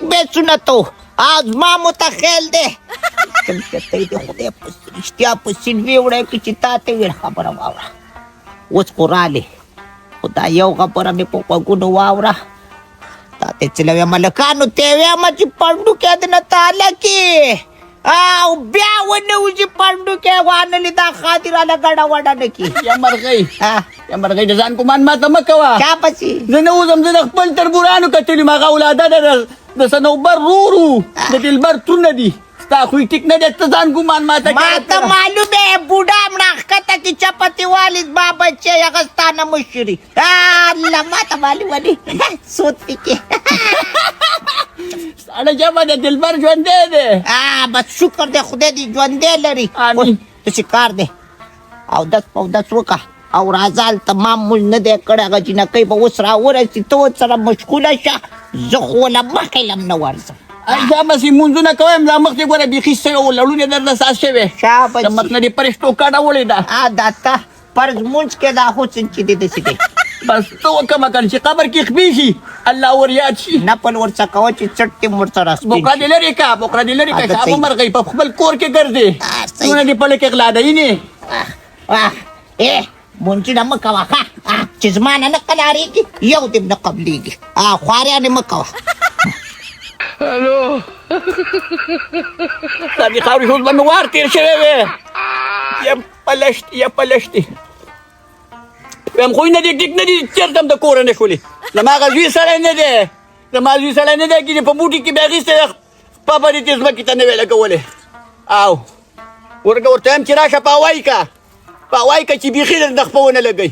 یک بیسونه تو از ما متخیل دی څنګه ته دې خدای په رښتیا په سیلوي وړی که چې تا ته ویل خبره واوره اوس خو رالې خو دا یو خبره مې په غوږونو واوره تا ته چې له ملکانو ته ویم چې پنډوکې د نه تاله کې او بیا ونوځي پنډوکې وانلې دا خاطراله ګډه وډه نه کي یا مرغۍ د ځان ګمان ماته مه کوه چا پسې زه نه وځم زه د خپل تربورانو کتلي م هغه اولاده د صنوبر رورو د دلبر ترونه دي ستا خوی ټیک نه دی ته ځان ګمان ماته ماته معلوم دی بوډا مړه ښکته کې چپتې والي زما بچی هغه ستا نه مشري الله ماته معلومه دي سود پکې ساړه جمع د دلبر ژوندی دی بس شکر دی خدای دې ژوندی لري آمین داسې کار دی اودس پودس وکړه او راځه هلته ما مونځ نه دی کړی هغه جینکۍ به اوس راورسي ته ورسره مشغوله شه زه خو له مخکې لم نه ورځم دا مسې مونځونه کوم لا مخکې ګوره بیخي څه لړونې درنه ساس شوې شابه د مخ نه دې پرشتو کاډولې ده دا ته فرض مونځ کې دا حسن چې دی داسې دی بس ته وکړه کنه چې قبر کې خبي شي الله ور یاد شي نپل ورڅه کوه چې چټ ټیم ورسره بوکړه دې لرې کا بوکړه دې لرې کا شابه مرغۍ په خپل کور کې ګرځې څونه دې په لکه غلا دی نه مونځونه مه کوه ښه چې زما نه نه قلارېږي یو دې نه قبلېږي خواریانې مه کوه الو ستا دې خاورې اوس به مې وار تېر شوی وې یا پلشتې ویم خوی نه دي ټیک نه دي چېرته هم د کوره نه شولې زما هغه زوی سړی نه دی زما زوی سړی نه دی چې په بوټي کې بیا اخیستی دی پاپه دې تې ځمکې ته نه وی لګولې او ورته وایم چې راشه په هوایي که په هوایي که چې بیخي د خپه ونه لګوي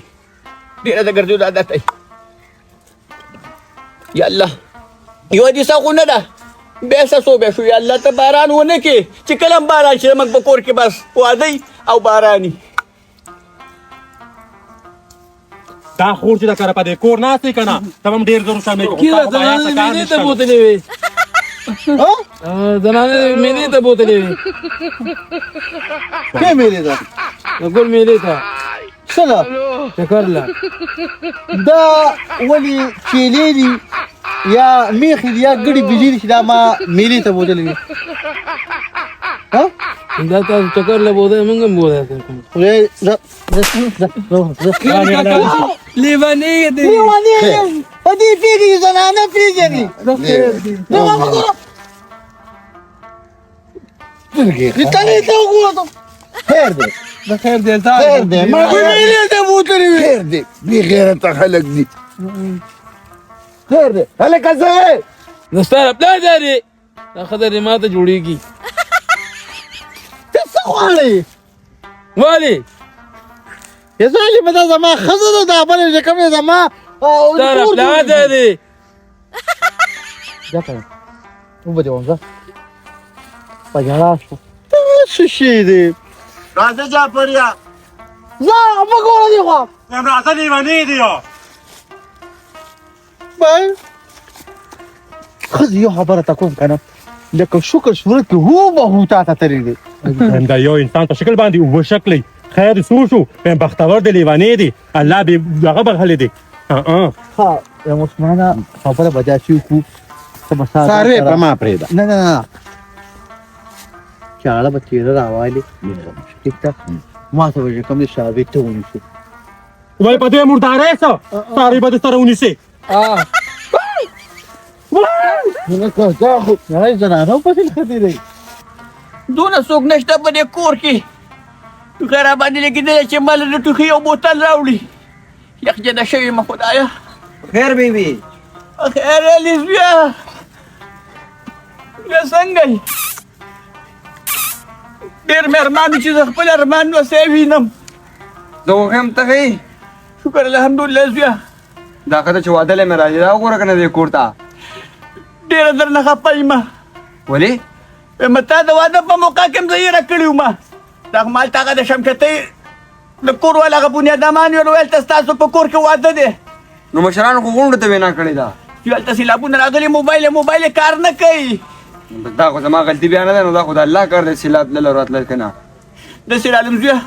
ډېره د ګرځېدو عادت دی یا الله یوه دېسه خو نه ده بیا څه سو بیا شو یا الله ته باران ونه کړې چې کله هم باران شي زموږ په کور کې بس واده او باراني دا خور چې د کاره په دې کور ناست دی که نه ته به هم ډېر زر شامل کېږه زنانې مېلې ته بوتلې وې زنانې مېلې ته بوتلې وې کومې مېلې ته ګل مېلې ته څه ده چکر له دا ولې چیلې دي یا میخې دي یا ګډې بجې دي چې دا ما مېلې ته بوتلې وي دا تاسو چکر له بوتل موږ هم بوتل لیوانې دي لیوانې په دې پېږي زنانه پېژني تنې ته وګوره خیر دی د خیر دی خیر دی ما مېلې ته بوتلې وې خیر دی بې غیرته خلک دي خیر دی هلکه څه وې د ستا پلار دی دا خبرې ماته جوړېږي ته څه غواړې ولې یزالي به دا زما ښځه ده دا بلې چې کوم دی زما ستا پلار دی ځه که وبدې وم په ژړا شو څه شی دی راځه جعفریا ځه مه ګوره دې خوا یم راځه لیونې دي یو ښځې یو خبره ته کوم که نه لکه شکر صورت کې هوبهو تا ته تللی دی دا یو انسان په شکل باندې اوبه شکلی خیر سو شو بختور دی لیوانې دی الله به هغه بخښلی دی ها یم عثمانه خبره به داسې وکړو ته به څاروی په ما پرېږده نه نه نه چاړه به تېره راوالې ټیک ده ما ته به چې کوم دی شابې ته ونیسو ولی په دې مردارۍ څه ساری به د سره ونیسې نړۍ زنانو پسې ښځې دی دونه څوک نشته په دې کور کې ټوکه راباندې لګېدلی چې ماله د ټوخي یو بوتل راوړي یخجنه شوې یم خدایه خیر بیبي خیر علي زویه بیا څنګه یې ډېر مې ارمان و چې زه خپل ارمان نوسی وینم زه وښیم ته ښې شکر الحمدلله زویه دا ښځه چې واده لی مې راځي دا وګوره که نه دې کور ته ډېره درنه خفه یم ولې وایم تا د واده په موقع کې هم زه یېره کړي وم دغه مالته هغه د شمشتۍ د کور والا هغه بنیادمان یې ویل ته ستاسو په کور کې واده دی نو مشرانو خو غونډو ته وینا کړې ده چې هلته سیلابونه راغلي موبایل یې کار نه کوي دا خو زما غلطي بیا نه ده نو دا خو د الله کار دی سیلاب تلل او راتلل که نه داسې رالم زویه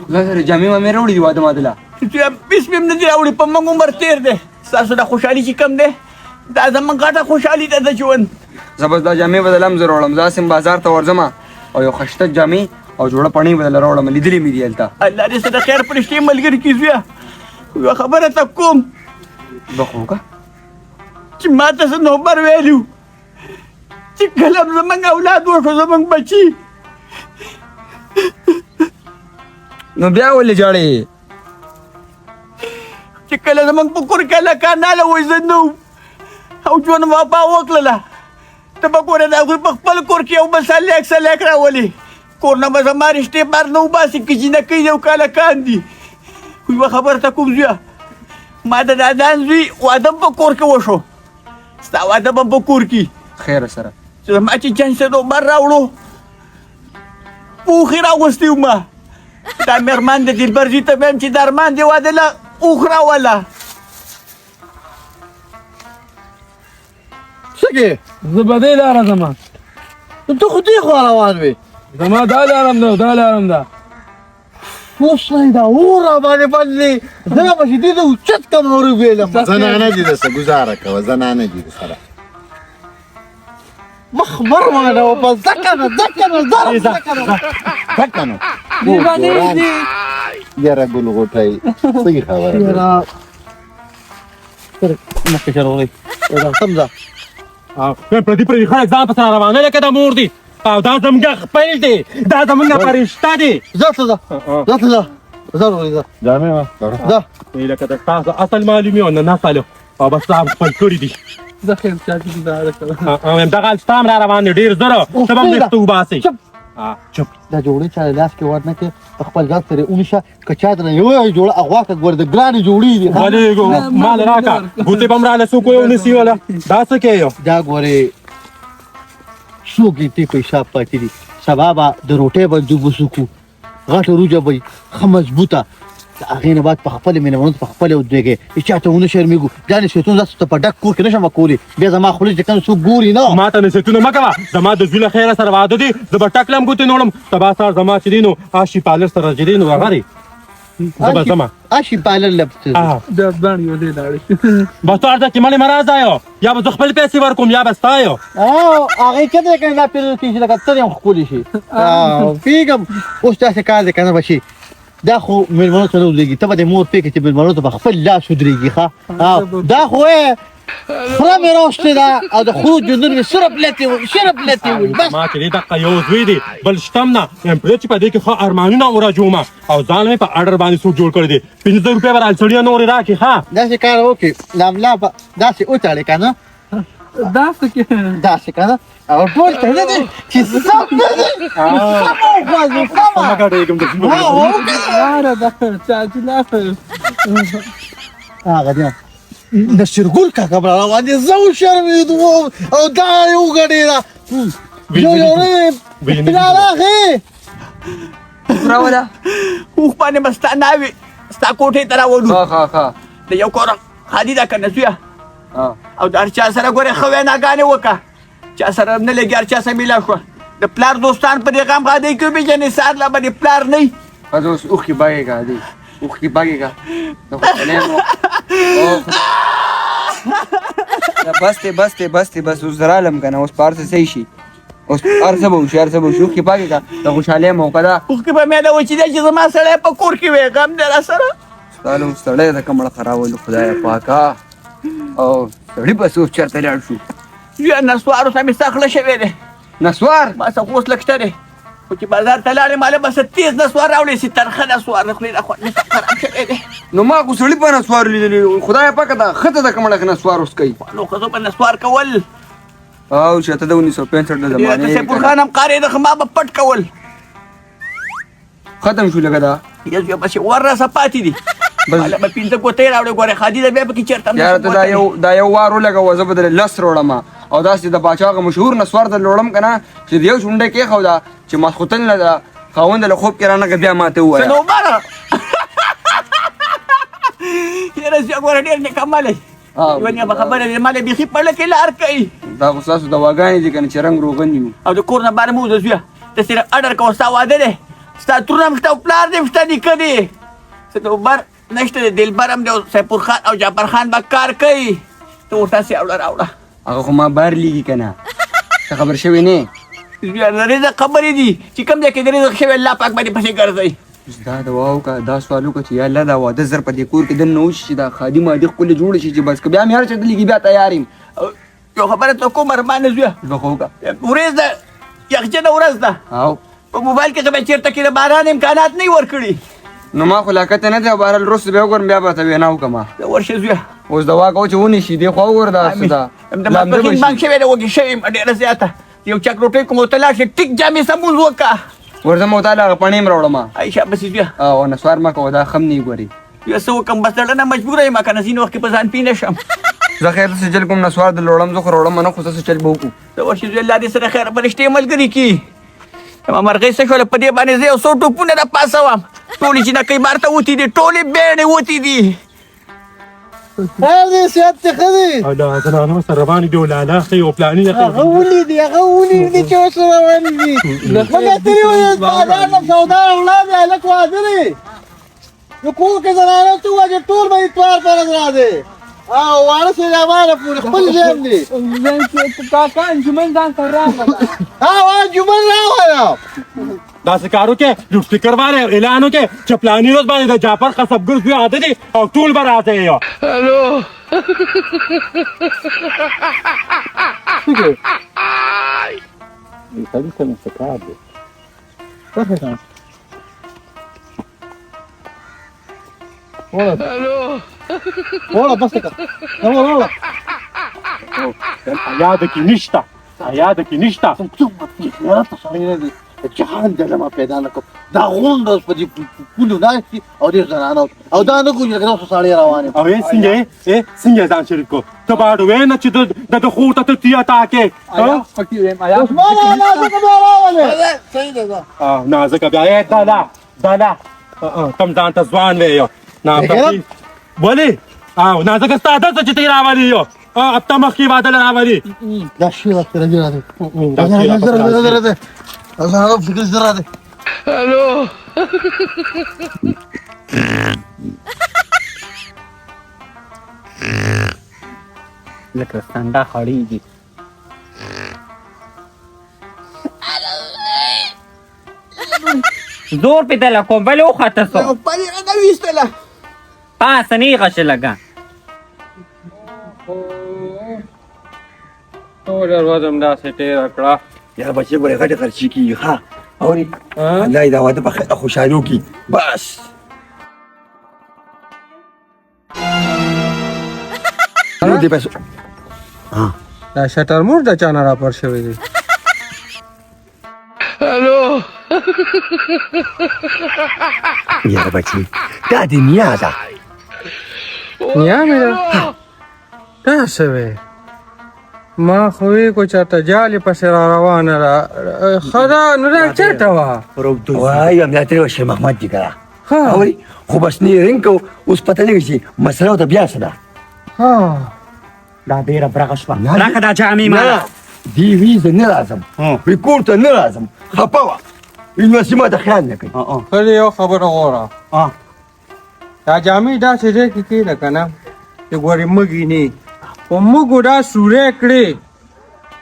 دا سره جامې وامې راوړي دي واده ماده له زویه بیس مې هم نه دي راوړي په موږ عمر تېر دی ستاسو دا خوشحالي چې کم دی دا زمونږ غټه خوشحالي ده د ژوند. زبر دا جامې به د لم زه راوړم، زه هسې بازار ته ورځم او یو خشته جامې او جوړه پڼې به درله راوړم، لیدلې مې دي هلته. الله دې څه د خیر په رښتې ملګري کړي زویه. یوه خبره ته کوم به خو وکړه چې ما ته څه نوبر ویلي وو چې کله زمونږ اولاد وشو زمونږ بچي نو بیا ولې ژاړې؟ چې کله زمونږ په کور کې هلکان ناله وایي زه نه وم او ژوند وفا وکړله ته به ګوره د هغوی په خپل کور کې یو بل سلیک راولي کور نه به زما رشتې بار نه وباسي که جینکۍ دي او که هلکان دي. خو یوه خبره ته کوم زویه ما د دادان زوی واده په کور کې وشو ستا واده به په کور کې خیره سره چې زما چې جنس نوبر راوړو اوښې راغوستې ومه دا مېرمن د دلبر زوی ته ویم چې درمان دې واده له اوښ راوله. څه کې زه به دې لاره ځمه. ته خو دې خوا روان وې. زما دا لارم ده او دا لارم ده. اوس نه دا اور راباندې بندې زه به چې دې ته اوچت کم اور ویلم. زنانه دي درسه ګزاره کوه، زنانه دي درسره مخ مرمانه و بس ځکه ځکه یاره ګل غوټۍ صحیح خبره ده. مخکې چلوئ سمځه پردي خلک ځان پسې روانه لکه د مور دي او دا زموږ خپل دي دا زموږ فرشته دي. ځه جامې ځه لکه د تاسو اصل معلومي او نه نسل او بس دا خپل کړي دي. زه خیر چا چې دا ده هم دغه ستا را روان دي ډېر زره ته به هم ویښته وباسئ. چپ دا جوړې چا لاس کې ورنه کې خپل ځان سره ونیشه که چا درنه یوه جوړه اغوا که ګوره د ګرانې جوړې دي ولې مال راکړه ګوتې به هم راله څوک ونیسي وله دا څه کوې دا ګورې څو ګنټې پیساب پاتې دي سبا به د روټۍ بندوبست وکړو غټه روجه به وي ښه مضبوطه د هغې نه بعد په خپلې مېلمنو ته په خپلې ودرېږې هېچا ته ونه شرمېږو بیا نصیحتونه داسې ته په ډک کور کې نه شم کولی بیا زما خولې چې کوم څوک ګوري نه ما ته نصیحتونه مه کوه زما د زوی له خیره سره واده دي زه به ټک لم ګوتې نه وړم سبا سهار زما چې دی نو آشي پالر سره چې دی نو هغه دی زه به ځمه آشي پالر لپس دا باندې ولې لاړې بس تو ارزه کې مالې مرض آیو یا به زه خپل پیسې ورکوم یا به ستا یو هغې څه دی که دا پیرودل کېږي لکه ته هم ښکلي شي پوهېږم اوس داسې کار دی که نه به شي دا خو مېلمنو ته نه ودرېږي ته به د مور پرېږدې چې مېلمنو ته په خپل لاس ودرېږي ښه دا خو خره مې راوستې ده او د خرو جندون مې سرپ لتې وي بس ما چې دی دقه یو زوی دی بل شتم نه یم پرې چې په دې کې ښه ارمانونه وراجومه او ځان مې په اډر باندې سوټ جوړ کړی دی 500 روپۍ به رالسړیا نورې راکړي ښه داسې کار وکړې لاملا به داسې وتړې که نه داسې که نه او ټول ته نه دی چې سم نه دی سمه ګډېږم لاره ده چاچي لاره هغه دی نصیرګل کاکا به را باندې زه وشرمېدم او دا یې وګډېده پلاراخې راوله اوښ باندې به ستا ناوې ستا کوټې ته راولو ښه د یو کور خالي ده که نه زویه او د هر چا سره ګورې ښه ویناګانې وکړه چا سره نه لګي هر چا سره میلاو شوه د پلار دوستان په دې غم غادۍ کې وپېژنې سهار لا به د پلار نه وي ښځه اوس اوښکې بږېږه دی اوښکې بږېږه د خوشحالۍ بس اوس زه رالم که نه اوس په هر څه صحیح شي اوس هر څه به وشي اوښکې بږېږه د خوشحالۍ موقع ده اوښکې به مې نه وچې دی چې زما سړی په کور کې وی غم دی راسره ستا له سړی د کمړه خرابولو خدایه پاکه او سړي بس اوس چېرته لاړ شو زویه نسوارو ته مې ستا خله شوی دی نسوار ما څه خو اوس لږ شته دی خو چې بازار ته لاړې ماله به څه تېز نسوار راوړې سي ترخه نسوار د خولې نه خوند مې ستا خراب شوی دی نو ما خو سړي په نسوار لیدلي خدایه پاکه ده ښځه د کمړه کې نسوار اوس کوي نو ښځو په نسوار کول او چې ته د 1965 د د سیفور خان هم قارېده خو ما به پټ کول ختم شو لکه دا یا زویه بس ور راسه پاتې دي ماله به پنځه ګوتې راوړې ګورې خادي ده بیا پکې چېرته هم یاره ته دا یو وار ولګوه زه به درې لس راوړم او داسې د باچا هغه مشهور نسوار درله وړم که نه چې د یو شونډه کېښوده چې ماسخوتن نه ده خاوند له خوب کې رانغه بیا ماته ووایه نوبره یاره زویه ګوره ډېر نکملی یوه نیمه خبره دی ماله بیخي پړه کې لار کوي دا خو ستاسو دواګانې دي که نه چې رنګ روغن یو او د کور نه بار مې وځه زویه ته صرف اډر کوه ستا واده دی ستا ترونه هم شته او پلار دی هم شته نیکه دی څه نوبر نشته دی دلبر هم دی او سیفور خان او جعفر خان به کار کوي ته ورته سې راوړه هغه خو ما بهر لیږي که نه ته خبر شوی نه زویه د رزق خبرې دي چې کوم ځای کې د رزق شوی الله پاک باندې پسې ګرځئ دا دعا وکړه دا سوال وکړه چې یا الله دا واده زر په دې کور کې دننه وشي چې دا خادي مادي ښکلې جوړه شي چې بس که بیا مې هر چېرته لیږي بیا تیار یم یو خبره ته کوم ارمانه زویه زه خو وکړه ورځ ده یخجنه ورځ ده او په موبایل کې خو به چېرته کې د باران امکانات نه وي ورکړي نو ما خو لا کته نه دی بهرحال وروسته بیا وګورم بیا به ته وینا وکړم د ورشه زویه اوس دوا کوو چې ونیسي دې خوا وګوره دا څه ده د ماسپښین بانک شوی دی وږې شوی یم ډېره زیاته یو چک روټۍ کوم ورته لاړ شي ټیک جامې سمون وکړه ورځم او تعالی هغه پڼې م راوړم عایشه بس زویه او نسوار مه کوه دا خم نه ګوري یو څه وکړم بس دړه نه مجبوره یم که نه ځینې وخت کې په ځان پی نه شم زه خیر داسې چل کوم نسوار د لوړم زه خو راوړم نه خو داسې چل به وکړو د ورشه زویه الله دې سره خیر فرشتې ملګري کړي زما مرغۍ څه شوله په دې باندې زه یو څو ټوپونه راپاڅوم ټولې چې نکۍ بار ته وتې دي ټولې بیړې وتې دي خیر دی صحت دې ښه دی او دا زنانو سره روانې دي ولاله ښې او پلاني هغه ولیدې چې اوس روانې دي مګر ترې وایي بازار نه سودا ولاړې هلک واده دی نو کور کې زنانه څه ووایي چې ټول به اتوار پر ورځ راځي او واړه سلیمانه پورې خپل ژوند دی کاکا انجمن ځان ته راغله انجمن راوایم داسې کار وکړې لوډ سپیکر باندې اعلان وکړې چې پلاني ورځ باندې د جعفر قصبګر زوی واده دی او ټول به راځئ الو سړي ته مې څه کار دی وړه بس که وړه یاد کې نشته یاد کې نشته جهان دې ما پیدا نه کوم دا غونډه اوس په دې پولو ناستي او ډېر زنانه او دا نه ګوري لکه اوس سړی روان یم او څنګه ځان شریک کو ته باید ووایې نه چې د خور ته تیا تاکې عثمان نازکه بیا راولې صحیح دی دا نازکه بیا دالا کم ځان ته ځوان وې نازکه ولې او نازکه ستا عادت چې ته راولې یو اب ته مخکې واده راولې دا شی وخت راځي راځي الله فکر زرا ده الو لکه څنګه خړېږي زور په دل کوم بل او خاطر سو پالي نه ویستله پاس نه غش لگا او دروازه مدا سټه کړه یا بچې ګورې غټې خرچې کېږي ښه اورې الله یې دا واده په خیر خوشحالي وکړي بس نو دې پیسو دا شټر مور د چانه را پر شوی دی الو یا بچې دا دې نیا ده نیا مې دا شوی ما خوې کو چاته جالې پسې را روانه را خدا نو دا چېرته وه وای همدا ترې وه شیر محمد دي که ها اورې خو بس نه یې رنګ کوو اوس پته لګي چې مسله ورته بیا څه ده ها دا ډیره برغه شوه راکه دا جامې ماله دی وی زه نه راځم وی کور ته نه راځم خپه وه یونیورسټي ما ته خیال نه کوي ښه یو خبره غوره دا جامې داسې ځای کې کېده که نه چې ګورې مږي نه خو موږ دا سورې کړې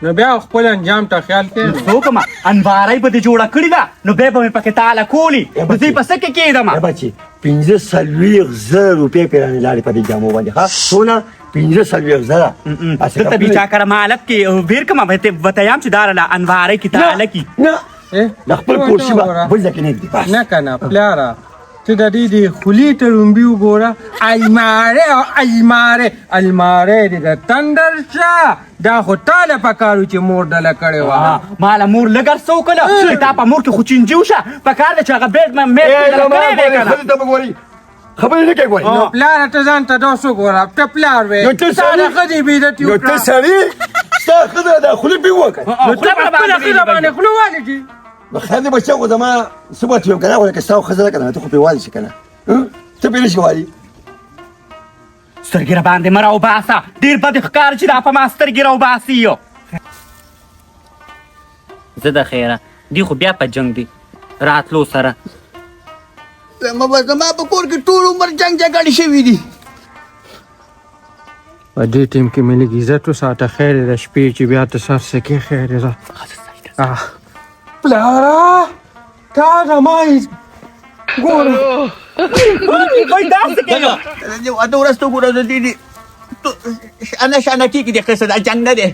نو بیا خپل انجام ته خیال کوې وکړه انوارۍ به دې جوړه کړې ده نو بیا به مې پکې تاله کولي نو دوی په څه کې کېدم بچې 15,000 روپۍ پېرانې لاړې په دې جامو باندې ښه څونه 15,000 دلته بیچا کړه مالک کې ویر کړم ورته یم چې دارله انوارۍ کې تاله کې نه د خپل کور شي به بل ځای کې نه ږدي بس نه که نه پلاره ته د دې د خولې تړومبي وګوره المارۍ او المارۍ دې د تندر شه دا خو تاله پکار و چې مور ډله کړې وه ماله مور لږ څه وکړه چې تا په مور کې خو چینجي وشه پکار ده چې هغه بیډ میډ خبرې نه کوې ګورې پلاره ته ځان ته داسې وګوره ته پلار وې ستا د ښځې بېزتي نو ته سړي ستا ښځه ده خوله پې وکړه خپله ښځه باندې خوله والېږي خیر دی بچه خو زما څه به ویم که نه خو لکه ستا خو ښځه ده که نه ته خو پرې والې شي که نه ته پرې نه شي والي سترګې را باندې مه راوباسه ډېر بد ښکار چې دا په ما سترګې راوباسي یو زه د خیره دی خو بیا په جنګ دی راتلو سره زما په کور کې ټول عمر جنګ جګړې شوي دي په دې ټیم کې مې لږ عزت وساته خیر د شپې چې بیا ته سر سکې خیر ده پلاره تا د ما ګوره واده ورځ ته ګوره دي شانه کېږي د قصه دا جنګ نه دی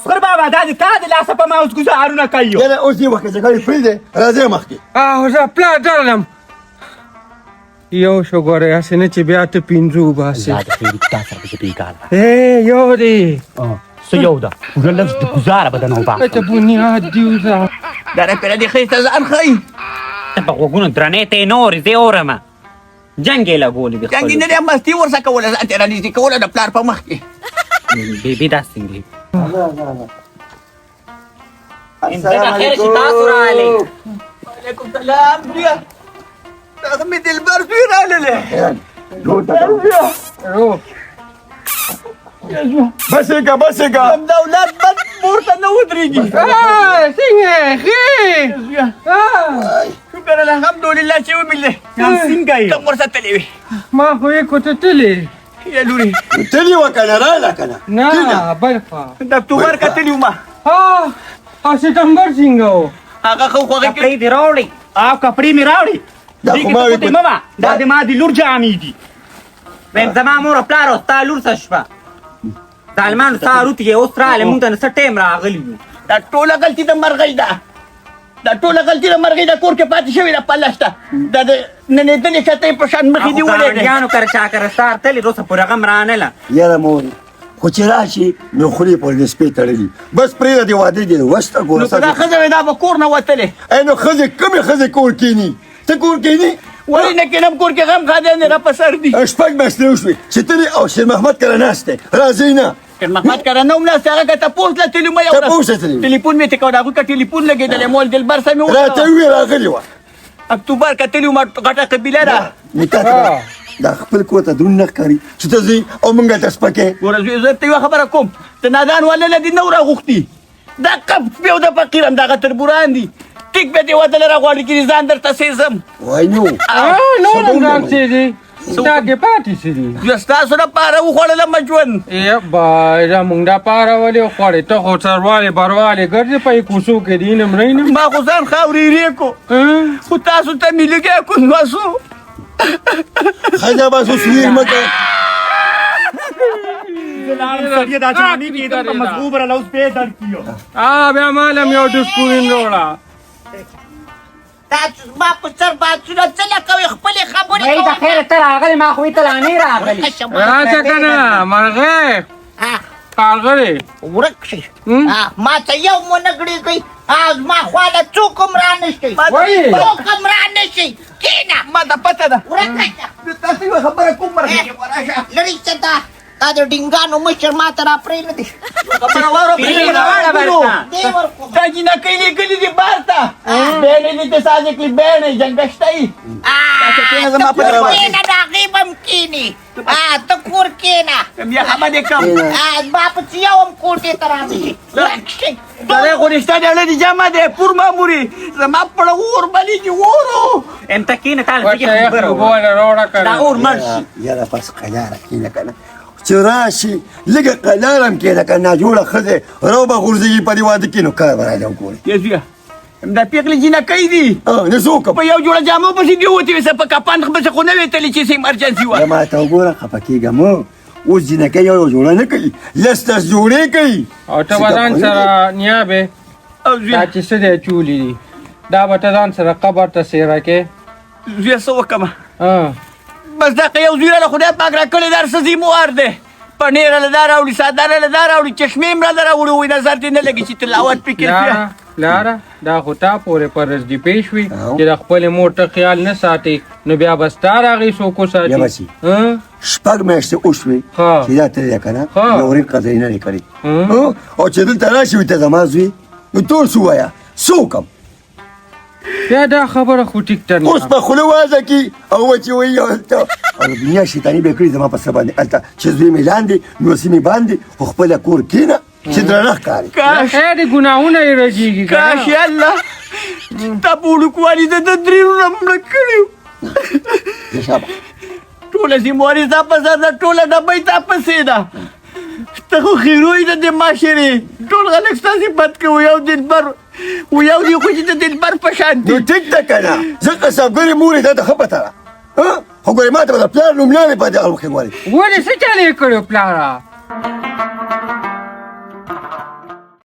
فخر بابا دا دې تا د لاسه په ما اوس ګزارونه کوي یاره اوس دې وخت چې پرېږدې راځئ مخکې زه پلار ډرلم یو شو ګوره هسې نه چې بیا ته پنځه وباسې یو دی څه یو ده پوره لږ د ګزاره به درنه وباسم ته بنیاد دي وزه دا رپېره د ښایسته ځان ښایي ته په غوږونو درنې ته یې نه اورې زه یې اورم جنګ یې لګولې د جنګ یې نه دی مستي ورسه کوله ځان ته رانږدې کوله د پلار په مخ کې بیبي داسې دی ځکه خیر چې تاسو راغلئ وعلیکم سلام زویه دغه مې دلبر زوی راغللی بسېږه بسېږه همدا اولاد بد مور ته نه ودرېږي څنګه ښې شکر الحمدلله چې ومېلې څنګه یې ته ورسه تللی وې ما خو یې کوټه یا لورې تلي وه که نه راله که نه نه بل خوا د اکتوبر کتلي وم او سپتمبر څنګه و هغه خو خوږې کپړې دې راوړې او کپړې مې راوړې دا دې خو کې ما ته وې ګوتې مه وه دا د ما د لور جامې دي ویم زما مور او پلار او ستا لور څه شوه ظالمانو ستا روتې یې اوس راغلې مونږ ته نه څه ټایم راغلي وو دا ټوله غلطي د مرغۍ ده دا ټوله غلطي د مرغۍ ده کور کې پاتې شوې ده پله شته دا د ننېدلې چتۍ په شان مخې دې ولی دی ګاونډیانو کره چا کره ستا تلې روسه پورې غم رانله یاره مور خو چې راشي نو خولې پورې د سپې تړلي بس پرېږده دې واده دې وسته نو که دا ګوره ښځه وې دا به کور نه وتلې ای نو ښځې کومې ښځې کور کښېني ته کور کښېني ولې نه کښېنم کور کې غم خادی نه را په سر دي شپږ میاشتې وشوې چې ته او شیر محمد کره ناست دی راځئ نه شیر محمد کره نه وم ناست هغه که تپوس له تلي ما یو ورځ تپوس ته تللي وې؟ ټلیفون مې تکاو د هغوی که ټلیفون لګېدلی مول دلبر سه مې راته وکړه وې راغلې وه اکتوبر کتلي وم غټه قبیله ده نکاح کړه دا خپل کور ته دروند نه ښکاري چې ته ځئ او موږ هلته سپکې ګوره زوی زه ته یوه خبره کوم ته نادان والله دې نه راغوښتي دا قب سپی او د فقیر هم دغه تربوران دي ټیک به دې ودله راغواړي چې ځان درته سېزم وای نو نور هم ځان سېزي دا کې پاتې شي دي زه ستاسو دپاره وخوړلم ژوند بای دا مونږ دا پاره ولې خوړې ته خو سروالې بروالې ګرځې په یې کوڅو کې دي نه مرئ نه ما خو ځان خاورې کو خو تاسو ته مې لږی کو نوسو ښځه به سو سویر مه کوه دا جامې کېدم په مضبوب راله اوس بې در کیو بیا مالم یو ډسپورین روړه دا زما په سر باسونه څه نه کوې خپلې خبرې ای د خیره ته راغلې ما خو یې ته لا نه راغلې راشه که نه مرغۍ کارغلې ورک شي ما ته یو مو نه ګړېږئ زما خواله څوک هم رانشئ څوک هم رانشئ کښېنه ما ته پته ده ورکه شه تاسو یوه خبره کوم مرغۍ راشه لرې شه دا د ډینګانو مشر ما ته را پرې نه دی خبره واوره دې ورکوم دا جینکۍ لیکلي دي بار ته بهنې دې ته سازې کړي بهنې جنګشته یي ته کور کښېنه د هغې به هم کښېنې ته کور کښېنه بیا خبر دې کم زما په څه یو هم کوټې ته رانشي ورک شئ سړی خو رشته دی اړه دي جمع دی پور ماموري زما پړه اور بلېږي اورو ام ته کېنه تاله ورته یخ اوبه وله روړه که دا نه اور مړ شي یاره بس قلاره کښېنه که نه چې راشي لږه قلاره هم کښېنه که ناجوړه ښځې رو به غورځېږي په دې واده کې نو کار به راځي وګورې یا زویه دا پیغلې جینکۍ دي نه څه وکړم په یو جوړه جامو پسې دې وتې وې څه په کپن پسې خو نه وې تللې چې څه ایمرجنسي وه ما ته وګوره خفه کېږم اوس جینکۍ یو جوړه نه کوي لس جوړې کوي او ته به ځان سره نیابې او دا زویه چې څه دی چولي دي دا به ته ځان سره قبر ته سیره کې زویه څه وکړمه بس دا که یو زوی راله خدای پاک را کړی دا هر څه ذموار دی پنیر راله دا راوړي ساده راله دا راوړي چشمې هم راله راوړي وایي نظر دې نه لګي چې تلاوت پکې پلاره پلاره دا خو تا پورې فرض دي پېښ وي چې د خپلې مور ته خیال نه ساتي نو بیا به ستا راغی څوک بیا به وساتي شي. شپږ میاشتې وشوې ها. چې دا ته دی که نه ها. نورې قدرې نه دی کړې او چې دلته راشي وي ته زما زوی نو ټول څه ووایه څه وکړم بیا دا خبره خو ټیک ته اوس په خوله وازه کی او و چې وایي هلته او د دنیا شیطاني به یې کړي زما په څه باندې هلته چې زوی مې لاندې نوسي مې باندې خو خپله کور کښېنه چې درنه ښکاري کاش خیر دې ګناهونه یې رجېږي که کاش نه؟ یا الله تا په وړوکوالي د ده درېونه مړه کړي شابه ټوله ذمواري ستا په سر ده ټوله ډبۍ تا پسې ده ته خو خیروی د دې معاشرې ټول خلک ستاسې بد کوي یو دلبر یو دی خو چې د دلبر په شان نو دي ټیک ده که نه زه قصابګرې مورې تا ته ښه پته ده خو ګورې ما ته به د پلار نوم نه مې په دغه وخت کې وایي ولې څه چل یې کړی پلاره